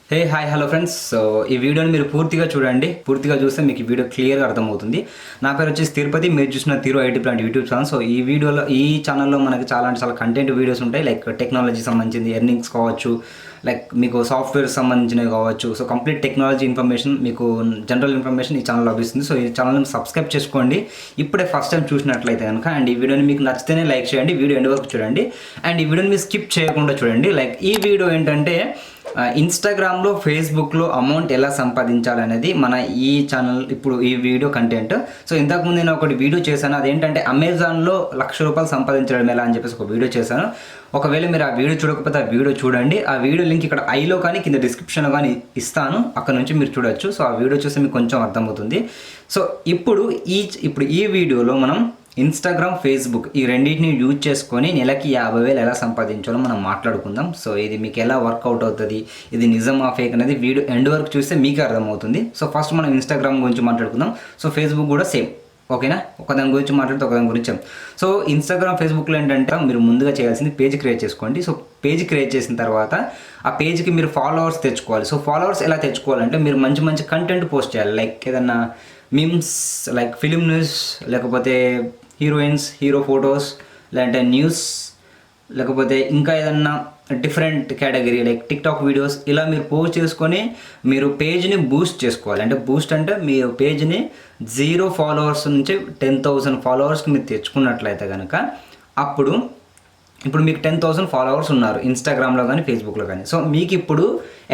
Hey hi hello friends. So ఈ వీడియోని మీరు పూర్తిగా చూడండి. పూర్తిగా చూస్తే మీకు ఈ వీడియో క్లియర్గా అర్థమవుతుంది. నా పేరు వచ్చేసి తిరుపతి. మీరు చూసిన Tiru IT plant YouTube channel. So ఈ ఛానల్లో మనకి చాలా కంటెంట్ వీడియోస్ ఉంటాయి. లైక్ టెక్నాలజీ సంబంధించింది, ఎర్నింగ్స్ కావచ్చు, లైక్ మీకు సాఫ్ట్వేర్ సంబంధించినవి కావచ్చు. సో కంప్లీట్ టెక్నాలజీ ఇన్ఫర్మేషన్, మీకు జనరల్ ఇన్ఫర్మేషన్ ఈ ఛానల్ లభిస్తుంది. సో ఈ ఛానల్ని సబ్స్క్రైబ్ చేసుకోండి ఇప్పుడే ఫస్ట్ టైం చూసినట్లయితే కనుక. అండ్ ఈ వీడియోని మీకు నచ్చితేనే లైక్ చేయండి, వీడియో ఎండ్ వరకు చూడండి. అండ్ ఈ వీడియోని మీరు స్కిప్ చేయకుండా చూడండి. లైక్ ఈ వీడియో ఏంటంటే ఇన్స్టాగ్రామ్లో, ఫేస్బుక్లో అమౌంట్ ఎలా సంపాదించాలనేది మన ఈ ఛానల్ ఇప్పుడు ఈ వీడియో కంటెంట్. సో ఇంతకుముందు నేను ఒకటి వీడియో చేశాను, అదేంటంటే అమెజాన్లో ₹1,00,000 సంపాదించడం ఎలా అని చెప్పేసి ఒక వీడియో చేశాను. ఒకవేళ మీరు ఆ వీడియో చూడకపోతే ఆ వీడియో చూడండి. ఆ వీడియో లింక్ ఇక్కడ ఐలో కానీ కింద డిస్క్రిప్షన్లో కానీ ఇస్తాను, అక్కడ నుంచి మీరు చూడొచ్చు. సో ఆ వీడియో చూస్తే మీకు కొంచెం అర్థమవుతుంది. సో ఇప్పుడు ఈ వీడియోలో మనం ఇన్స్టాగ్రామ్, ఫేస్బుక్ ఈ రెండింటిని యూజ్ చేసుకొని నెలకి 50,000 ఎలా సంపాదించాలో మనం మాట్లాడుకుందాం. సో ఇది మీకు ఎలా వర్కౌట్ అవుతుంది, ఇది నిజమా ఫేక్ అనేది వీడియో ఎండ్ వరకు చూస్తే మీకే అర్థమవుతుంది. సో ఫస్ట్ మనం ఇన్స్టాగ్రామ్ గురించి మాట్లాడుకుందాం. సో ఫేస్బుక్ కూడా సేమ్, ఓకేనా? ఒకదాని గురించి మాట్లాడితే ఒకదాని గురించి. సో ఇన్స్టాగ్రామ్, ఫేస్బుక్లో ఏంటంటే మీరు ముందుగా చేయాల్సింది పేజ్ క్రియేట్ చేసుకోండి. సో పేజ్ క్రియేట్ చేసిన తర్వాత ఆ పేజ్కి మీరు ఫాలోవర్స్ తెచ్చుకోవాలి. సో ఫాలోవర్స్ ఎలా తెచ్చుకోవాలంటే మీరు మంచి కంటెంట్ పోస్ట్ చేయాలి. లైక్ ఏదన్నా మీమ్స్, లైక్ ఫిలిం న్యూస్, లేకపోతే హీరోయిన్స్, హీరో ఫొటోస్, లేదంటే న్యూస్, లేకపోతే ఇంకా ఏదన్నా different category like TikTok videos, ఇలా మీరు పోస్ట్ చేసుకొని మీరు పేజ్ని బూస్ట్ చేసుకోవాలి. అంటే బూస్ట్ అంటే మీరు పేజ్ని 0 ఫాలోవర్స్ నుంచి 10,000 ఫాలోవర్స్కి మీరు తెచ్చుకున్నట్లయితే కనుక ఇప్పుడు మీకు 10,000 ఫాలోవర్స్ ఉన్నారు ఇన్స్టాగ్రామ్లో కానీ, ఫేస్బుక్లో కానీ. సో మీకు ఇప్పుడు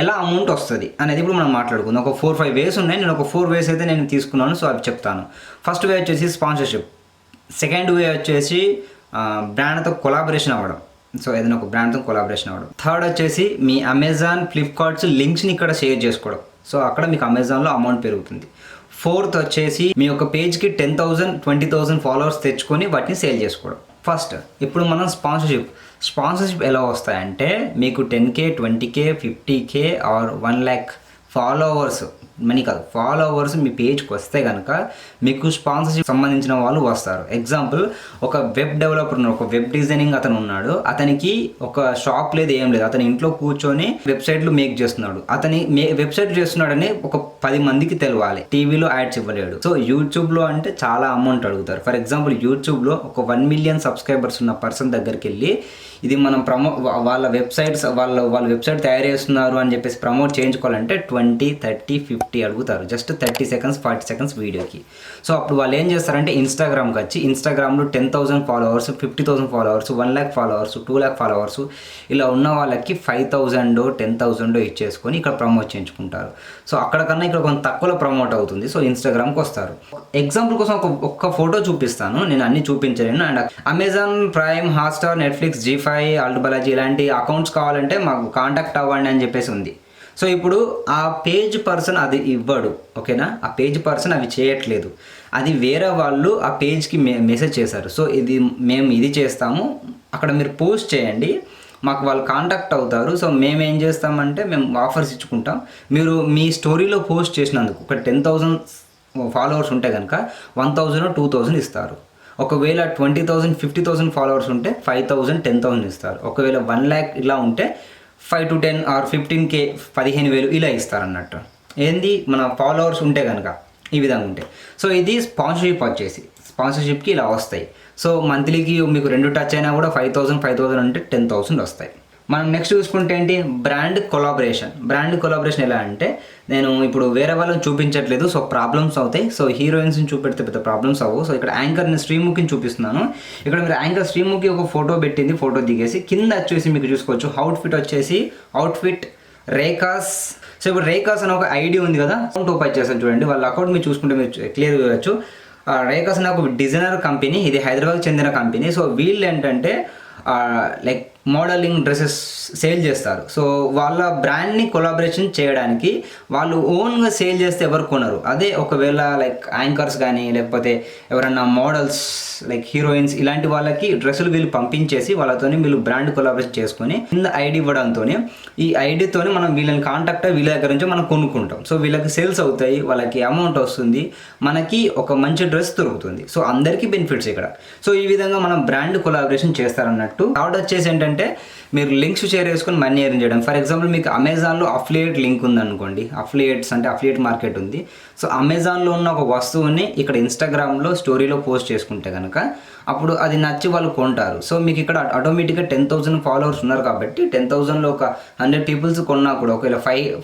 ఎలా అమౌంట్ వస్తుంది అనేది ఇప్పుడు మనం మాట్లాడుకుందాం. ఒక 4-5 వేస్ ఉన్నాయి. నేను ఒక 4 వేస్ అయితే నేను తీసుకున్నాను. సో అవి చెప్తాను. ఫస్ట్ వే వచ్చేసి స్పాన్సర్షిప్. సెకండ్ వే వచ్చేసి బ్రాండ్తో కొలాబరేషన్ అవ్వడం. సో ఏదైనా ఒక బ్రాండ్తో కొలాబరేషన్ అవ్వడం. థర్డ్ వచ్చేసి మీ అమెజాన్, ఫ్లిప్కార్ట్స్ లింక్స్ని ఇక్కడ షేర్ చేసుకోవడం. సో అక్కడ మీకు అమెజాన్లో అమౌంట్ పెరుగుతుంది. ఫోర్త్ వచ్చేసి మీ యొక్క పేజ్కి 10,000, 20,000 ఫాలోవర్స్ తెచ్చుకొని వాటిని సేల్ చేసుకోవడం. ఫస్ట్ ఇప్పుడు మనం స్పాన్సర్షిప్ ఎలా వస్తాయంటే మీకు 10K, 20K, 50K or 1 lakh followers, money కాదు, ఫాలోవర్స్ మీ పేజ్కి వస్తే కనుక మీకు స్పాన్సర్షిప్ సంబంధించిన వాళ్ళు వస్తారు. ఎగ్జాంపుల్, ఒక వెబ్ డెవలపర్ ఉన్నాడు, ఒక వెబ్ డిజైనింగ్ అతను ఉన్నాడు. అతనికి ఒక షాప్ లేదు, ఏం లేదు. అతని ఇంట్లో కూర్చొని వెబ్సైట్లు మేక్ చేస్తున్నాడు. వెబ్సైట్ చేస్తున్నాడని ఒక 10 మందికి తెలవాలి. టీవీలో యాడ్స్ ఇవ్వలేడు. సో యూట్యూబ్లో అంటే చాలా అమౌంట్ అడుగుతారు. ఫర్ ఎగ్జాంపుల్, యూట్యూబ్లో ఒక 1 million సబ్స్క్రైబర్స్ ఉన్న పర్సన్ దగ్గరికి వెళ్ళి ఇది మనం వాళ్ళ వెబ్సైట్ తయారు చేస్తున్నారు అని చెప్పేసి ప్రమోట్ చేయించుకోవాలంటే 20, 30, 50 అడుగుతారు. జస్ట్ 30 seconds, 40 seconds వీడియోకి. సో అప్పుడు వాళ్ళు ఏం చేస్తారంటే ఇన్స్టాగ్రామ్కి వచ్చి ఇన్స్టాగ్రామ్లో 10,000 followers, 50,000 followers, 1 lakh followers, 2 lakh followers ఇలా ఉన్న వాళ్ళకి 5,000, 10,000 ఇచ్చేసుకొని ఇక్కడ ప్రమోట్ చేయించుకుంటారు. సో అక్కడికన్నా ఇక్కడ కొంచెం తక్కువలో ప్రమోట్ అవుతుంది. సో ఇన్స్టాగ్రామ్కి వస్తారు. ఎగ్జాంపుల్ కోసం ఒక్క ఫోటో చూపిస్తాను, నేను అన్ని చూపించలేను. And Amazon Prime, Hotstar, Netflix, G5, Alt Balaji ఇలాంటి అకౌంట్స్ కావాలంటే మాకు కాంటాక్ట్ అవ్వండి అని చెప్పేసి ఉంది. సో ఇప్పుడు ఆ పేజ్ పర్సన్ అది ఇవ్వడు, ఓకేనా? ఆ పేజ్ పర్సన్ అవి చేయట్లేదు. అది వేరే వాళ్ళు ఆ పేజ్కి మెసేజ్ చేశారు. సో మేము ఇది చేస్తాము, అక్కడ మీరు పోస్ట్ చేయండి, మాకు వాళ్ళు కాంటాక్ట్ అవుతారు. సో మేము ఏం చేస్తామంటే మేము ఆఫర్స్ ఇచ్చుకుంటాం. మీరు మీ స్టోరీలో పోస్ట్ చేసినందుకు ఒక 10,000 ఫాలోవర్స్ ఉంటే కనుక 1,000, 2,000 ఇస్తారు. ఒకవేళ 20,000, 50,000 ఫాలోవర్స్ ఉంటే 5,000, 10,000 ఇస్తారు. ఒకవేళ 1 lakh ఇలా ఉంటే 5 to 10 ఆర్ 15K, 15,000 ఇలా ఇస్తారు అన్నట్టు. ఏంది, మన ఫాలోవర్స్ ఉంటే కనుక ఈ విధంగా ఉంటాయి. సో ఇది స్పాన్సర్షిప్ వచ్చేసి, స్పాన్సర్షిప్కి ఇలా వస్తాయి. సో మంత్లీకి మీకు 2 టచ్ అయినా కూడా 5,000 అంటే 10,000 వస్తాయి. మనం నెక్స్ట్ చూసుకుంటే ఏంటి, బ్రాండ్ కొలాబరేషన్ ఎలా అంటే నేను ఇప్పుడు వేరే వాళ్ళని చూపించట్లేదు. సో ప్రాబ్లమ్స్ అవుతాయి. సో హీరోయిన్స్ని చూపెడితే పెద్ద ప్రాబ్లమ్స్ అవ్వవు. సో ఇక్కడ యాంకర్ని శ్రీముఖిని చూపిస్తున్నాను. ఇక్కడ మీరు యాంకర్ శ్రీముఖి ఒక ఫోటో పెట్టింది, ఫోటో దిగేసి కింద వచ్చేసి మీకు చూసుకోవచ్చు అవుట్ఫిట్ రేఖాస్. సో ఇప్పుడు రేఖాస్ అని ఒక ఐడి ఉంది కదా, అకౌంట్ ఓపెన్ చేస్తాను చూడండి. వాళ్ళ అకౌంట్ మీరు చూసుకుంటే మీరు క్లియర్ చూడవచ్చు. రేఖాస్ అనే ఒక డిజైనర్ కంపెనీ, ఇది హైదరాబాద్కి చెందిన కంపెనీ. సో వీళ్ళు ఏంటంటే లైక్ మోడలింగ్ డ్రెస్సెస్ సేల్ చేస్తారు. సో వాళ్ళ బ్రాండ్ని కొలాబరేషన్ చేయడానికి వాళ్ళు ఓన్గా సేల్ చేస్తే ఎవరు కొనరు. అదే ఒకవేళ లైక్ యాంకర్స్ కానీ లేకపోతే ఎవరన్నా మోడల్స్ లైక్ హీరోయిన్స్ ఇలాంటి వాళ్ళకి డ్రెస్సులు వీళ్ళు పంపించేసి వాళ్ళతోని వీళ్ళు బ్రాండ్ కొలాబరేషన్ చేసుకొని కింద ఐడి ఇవ్వడంతో ఈ ఐడితోని మనం వీళ్ళని కాంటాక్ట్ అయ్యి వీళ్ళ దగ్గర నుంచి మనం కొనుక్కుంటాం. సో వీళ్ళకి సేల్స్ అవుతాయి, వాళ్ళకి అమౌంట్ వస్తుంది, మనకి ఒక మంచి డ్రెస్ దొరుకుతుంది. సో అందరికీ బెనిఫిట్స్ ఇక్కడ. సో ఈ విధంగా మనం బ్రాండ్ కొలాబరేషన్ చేస్తారన్నట్టు. థర్డ్ వచ్చేసి ఏంటంటే మీరు లింక్స్ షేర్ చేసుకొని మనీ ఎర్న్ చేయడం. ఫర్ ఎగ్జాంపుల్ మీకు అమెజాన్లో అఫిలియేట్ లింక్ ఉందనుకోండి, అఫిలియేట్స్ అంటే అఫిలియేట్ మార్కెట్ ఉంది. సో అమెజాన్లో ఉన్న ఒక వస్తువుని ఇక్కడ ఇన్స్టాగ్రామ్లో స్టోరీలో పోస్ట్ చేసుకుంటే కనుక అప్పుడు అది నచ్చి వాళ్ళు కొంటారు. సో మీకు ఇక్కడ ఆటోమేటిక్గా 10,000 ఫాలోవర్స్ ఉన్నారు కాబట్టి 10,000లో ఒక 100 పీపుల్స్ కొన్నా కూడా, ఒకవేళ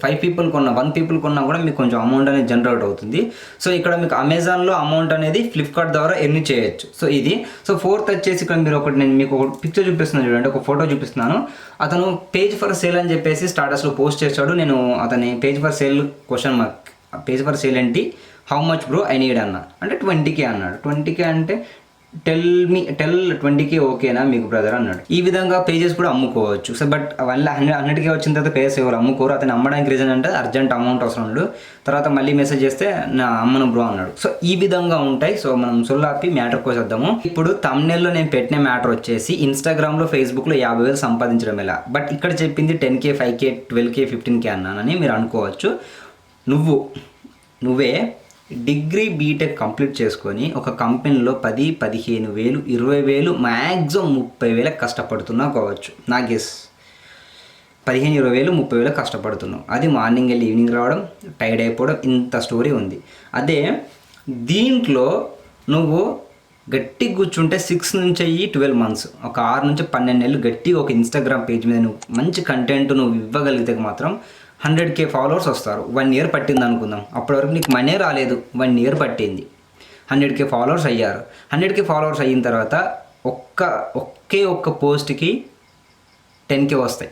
5 పీపుల్ కొన్నా, 1 పీపుల్ కొన్నా కూడా మీకు కొంచెం అమౌంట్ అనేది జనరేట్ అవుతుంది. సో ఇక్కడ మీకు అమెజాన్లో అమౌంట్ అనేది ఫ్లిప్కార్ట్ ద్వారా ఎర్న్ చేయొచ్చు. సో ఇది. సో ఫోర్త్ వచ్చేసి ఇక్కడ మీరు నేను మీకు ఒక పిక్చర్ చూపిస్తున్నాను చూడండి, ఒక ఫోటో చూపిస్తున్నాను. అతను పేజ్ ఫర్ సేల్ అని చెప్పేసి స్టాటస్లో పోస్ట్ చేశాడు. నేను అతని page for sale question mark, page for sale ఏంటి, how much bro I need అన్న, అంటే 20K అన్నాడు. 20K అంటే టెల్ 20K ఓకేనా మీకు బ్రదర్ అన్నాడు. ఈ విధంగా పేజెస్ కూడా అమ్ముకోవచ్చు. సో బట్ 100K వచ్చిన తర్వాత పేజెస్ ఎవరు అమ్ముకోరు. అతను అమ్మడానికి రీజన్ అంటే అర్జెంట్ అమౌంట్ అవసరం ఉండు, తర్వాత మళ్ళీ మెసేజ్ చేస్తే నా అమ్మను బ్రో అన్నాడు. సో ఈ విధంగా ఉంటాయి. సో మనం సొల్లాపి మ్యాటర్కి వచ్చేద్దాము. ఇప్పుడు థంబ్నెయిల్లో నేను పెట్టిన మ్యాటర్ వచ్చేసి ఇన్స్టాగ్రామ్లో, ఫేస్బుక్లో 50,000 సంపాదించడం ఎలా, బట్ ఇక్కడ చెప్పింది 10K, 5K, 12K, 15K అన్నానని మీరు అనుకోవచ్చు. నువ్వే డిగ్రీ బీటెక్ కంప్లీట్ చేసుకొని ఒక కంపెనీలో 10, 15,000, 20,000, మ్యాక్సిమం 30,000 కష్టపడుతున్నావు కావచ్చు. నా గెస్ 15, 20,000, 30,000 కష్టపడుతున్నావు. అది మార్నింగ్ వెళ్ళి ఈవినింగ్ రావడం, టైర్డ్ అయిపోవడం, ఇంత స్టోరీ ఉంది. అదే దీంట్లో నువ్వు గట్టిగా కూర్చుంటే 6 నుంచి 12 మంత్స్, ఒక 6 నుంచి 12 నెలలు గట్టిగా ఒక ఇన్స్టాగ్రామ్ పేజ్ మీద నువ్వు మంచి కంటెంట్ నువ్వు ఇవ్వగలిగితే మాత్రం 100K ఫాలోవర్స్ వస్తారు. 1 ఇయర్ పట్టింది అనుకుందాం. అప్పటి వరకు నీకు మనీ రాలేదు, 1 ఇయర్ పట్టింది, 100K ఫాలోవర్స్ అయ్యారు. 100K ఫాలోవర్స్ అయిన తర్వాత ఒకే ఒక్క పోస్ట్కి 10K వస్తాయి.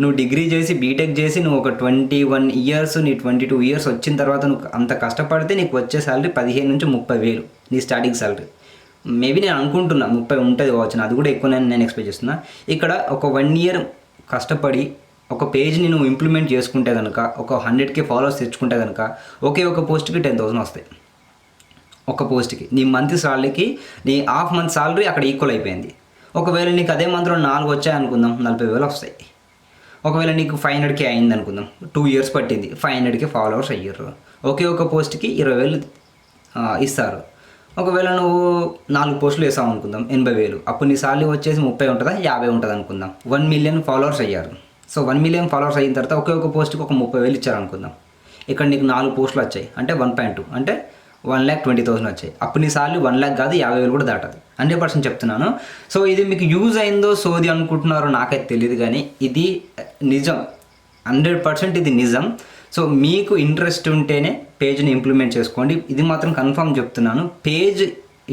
నువ్వు డిగ్రీ చేసి బీటెక్ చేసి నువ్వు ఒక 21 ఇయర్స్, నీ 22 ఇయర్స్ వచ్చిన తర్వాత నువ్వు అంత కష్టపడితే నీకు వచ్చే శాలరీ 15 నుంచి 30,000 నీ స్టార్టింగ్ శాలరీ. మేబీ నేను అనుకుంటున్నా 30 ఉంటుంది కావచ్చు, అది కూడా ఎక్కువ నేను ఎక్స్పెక్ట్ చేస్తున్నా. ఇక్కడ ఒక 1 ఇయర్ కష్టపడి ఒక పేజ్ని నువ్వు ఇంప్లిమెంట్ చేసుకుంటే కనుక, ఒక 100K ఫాలోవర్స్ తెచ్చుకుంటే కనుక ఒకే ఒక పోస్ట్కి 10,000 వస్తాయి. ఒక పోస్ట్కి నీ మంత్ సాలరీకి నీ హాఫ్ మంత్ సాలరీ అక్కడ ఈక్వల్ అయిపోయింది. ఒకవేళ నీకు అదే మంత్లో 4 వచ్చాయి అనుకుందాం, 40,000 వస్తాయి. ఒకవేళ నీకు 500K అయింది అనుకుందాం, 2 ఇయర్స్ పట్టింది, 500K ఫాలోవర్స్ అయ్యారు. ఒకే ఒక పోస్ట్కి 20,000 ఇస్తారు. ఒకవేళ నువ్వు 4 పోస్టులు వేసావు అనుకుందాం, 80,000. అప్పుడు నీ సాలరీ వచ్చేసి 30 ఉంటుందా, 50 ఉంటుంది అనుకుందాం. 1 మిలియన్ ఫాలోవర్స్ అయ్యారు. సో 1 మిలియన్ ఫాలోవర్స్ అయిన తర్వాత ఒకే ఒక పోస్ట్కి ఒక 30,000 ఇచ్చారు అనుకుందాం. ఇక్కడ నీకు 4 పోస్టులు వచ్చాయి అంటే 1.2 అంటే 1,20,000 వచ్చాయి. అప్పుడు నీ సాలరీ 1 lakh కాదు, 50,000 కూడా దాటది. 100% చెప్తున్నాను. సో ఇది మీకు యూజ్ అయిందో సోది అనుకుంటున్నారో నాకైతే తెలియదు, కానీ ఇది నిజం, 100% ఇది నిజం. సో మీకు ఇంట్రెస్ట్ ఉంటేనే పేజ్ని ఇంప్లిమెంట్ చేసుకోండి. ఇది మాత్రం కన్ఫర్మ్ చెప్తున్నాను. పేజ్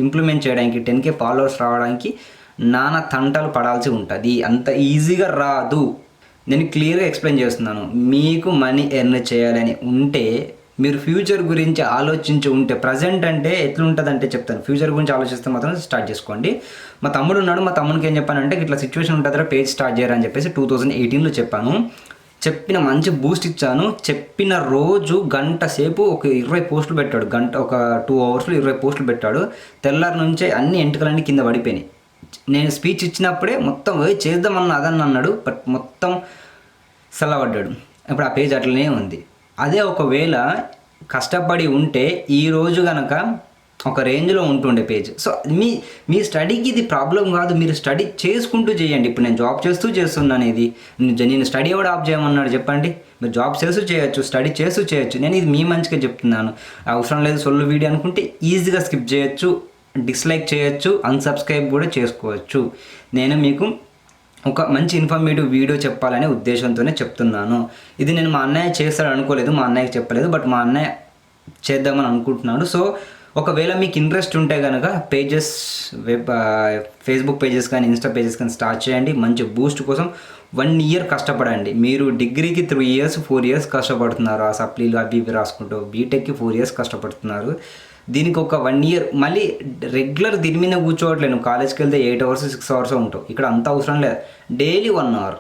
ఇంప్లిమెంట్ చేయడానికి 10K ఫాలోవర్స్ రావడానికి నానా తంటాలు పడాల్సి ఉంటుంది, అంత ఈజీగా రాదు. నేను క్లియర్గా ఎక్స్ప్లెయిన్ చేస్తున్నాను. మీకు మనీ ఎర్న్ చేయాలని ఉంటే, మీరు ఫ్యూచర్ గురించి ఆలోచించి ఉంటే, ప్రజెంట్ అంటే ఎట్లుంటుందంటే చెప్తాను, ఫ్యూచర్ గురించి ఆలోచిస్తే మాత్రం స్టార్ట్ చేసుకోండి. మా తమ్ముడు ఉన్నాడు, మా తమ్మునికి ఏం చెప్పానంటే ఇట్లా సిచ్యువేషన్ ఉంటుందా పేజ్ స్టార్ట్ చేయరని చెప్పేసి 2018లో చెప్పాను. చెప్పిన మంచి బూస్ట్ ఇచ్చాను. చెప్పిన రోజు గంట సేపు ఒక 20 పోస్టులు పెట్టాడు. ఒక 2 అవర్స్లో 20 పోస్టులు పెట్టాడు. తెల్లారి నుంచే అన్ని ఎంటుకలన్నీ కింద పడిపోయినాయి. నేను స్పీచ్ ఇచ్చినప్పుడే మొత్తం చేద్దామన్నా అదని అన్నాడు, బట్ మొత్తం చల్లబడ్డాడు. ఇప్పుడు ఆ పేజ్ అట్లనే ఉంది. అదే ఒకవేళ కష్టపడి ఉంటే ఈరోజు కనుక ఒక రేంజ్లో ఉంటుండే పేజ్. సో మీ స్టడీకి ఇది ప్రాబ్లం కాదు, మీరు స్టడీ చేసుకుంటూ చేయండి. ఇప్పుడు నేను జాబ్ చేస్తూ చేస్తున్నాను. ఇది నేను స్టడీ కూడా ఆఫ్ చేయమన్నాడు చెప్పండి. మీరు జాబ్ చేస్తూ చేయొచ్చు, స్టడీ చేస్తూ చేయొచ్చు. నేను ఇది మీ మంచిగా చెప్తున్నాను. అవసరం లేదు సొల్లు వీడియో అనుకుంటే ఈజీగా స్కిప్ చేయొచ్చు, డిస్లైక్ చేయొచ్చు, అన్సబ్స్క్రైబ్ కూడా చేసుకోవచ్చు. నేను మీకు ఒక మంచి ఇన్ఫర్మేటివ్ వీడియో చెప్పాలనే ఉద్దేశంతోనే చెప్తున్నాను. ఇది నేను మా అన్నయ్య చేస్తాడు అనుకోలేదు, మా అన్నయ్యకి చెప్పలేదు, బట్ మా అన్నయ్య చేద్దామని అనుకుంటున్నాడు. సో ఒకవేళ మీకు ఇంట్రెస్ట్ ఉంటే కనుక పేజెస్, ఫేస్బుక్ పేజెస్ కానీ ఇన్స్టా పేజెస్ కానీ స్టార్ట్ చేయండి. మంచి బూస్ట్ కోసం 1 ఇయర్ కష్టపడండి. మీరు డిగ్రీకి 3 ఇయర్స్ 4 ఇయర్స్ కష్టపడుతున్నారు, ఆ సప్లీలు అవి ఇవి రాసుకుంటూ. బీటెక్కి 4 ఇయర్స్ కష్టపడుతున్నారు. దీనికి ఒక 1 ఇయర్ మళ్ళీ రెగ్యులర్ దీని మీద కూర్చోవట్లేదు. నువ్వు కాలేజ్కి వెళ్తే 8 అవర్స్ 6 అవర్స్ ఉంటావు. ఇక్కడ అంత అవసరం లేదు. డైలీ 1 అవర్,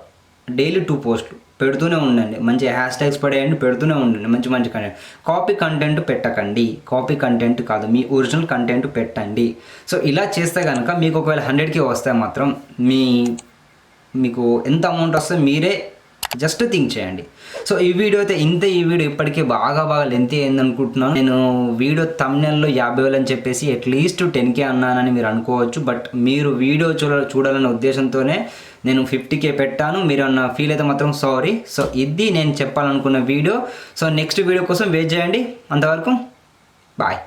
డైలీ 2 పోస్టులు పెడుతూనే ఉండండి. మంచి హ్యాష్ ట్యాగ్స్ పడేయండి, పెడుతూనే ఉండండి. మంచి కంటెంట్. కాపీ కంటెంట్ పెట్టకండి. కాపీ కంటెంట్ కాదు, మీ ఒరిజినల్ కంటెంట్ పెట్టండి. సో ఇలా చేస్తే కనుక మీకు ఒకవేళ 100K వస్తే మాత్రం మీకు ఎంత అమౌంట్ వస్తే మీరే జస్ట్ థింక్ చేయండి. సో ఈ వీడియో అయితే ఇంతే. ఈ వీడియో ఇప్పటికే బాగా లెంతీ అయింది అనుకుంటున్నాను. నేను వీడియో థంబ్నెయిల్లో 50,000 అని చెప్పేసి అట్లీస్ట్ 10K అన్నానని మీరు అనుకోవచ్చు. బట్ మీరు వీడియో చూడాలనే ఉద్దేశంతోనే నేను 50K పెట్టాను. మీరు అన్న ఫీల్ అయితే మాత్రం సారీ. సో ఇది నేను చెప్పాలనుకున్న వీడియో. సో నెక్స్ట్ వీడియో కోసం వెయిట్ చేయండి. అంతవరకు బాయ్.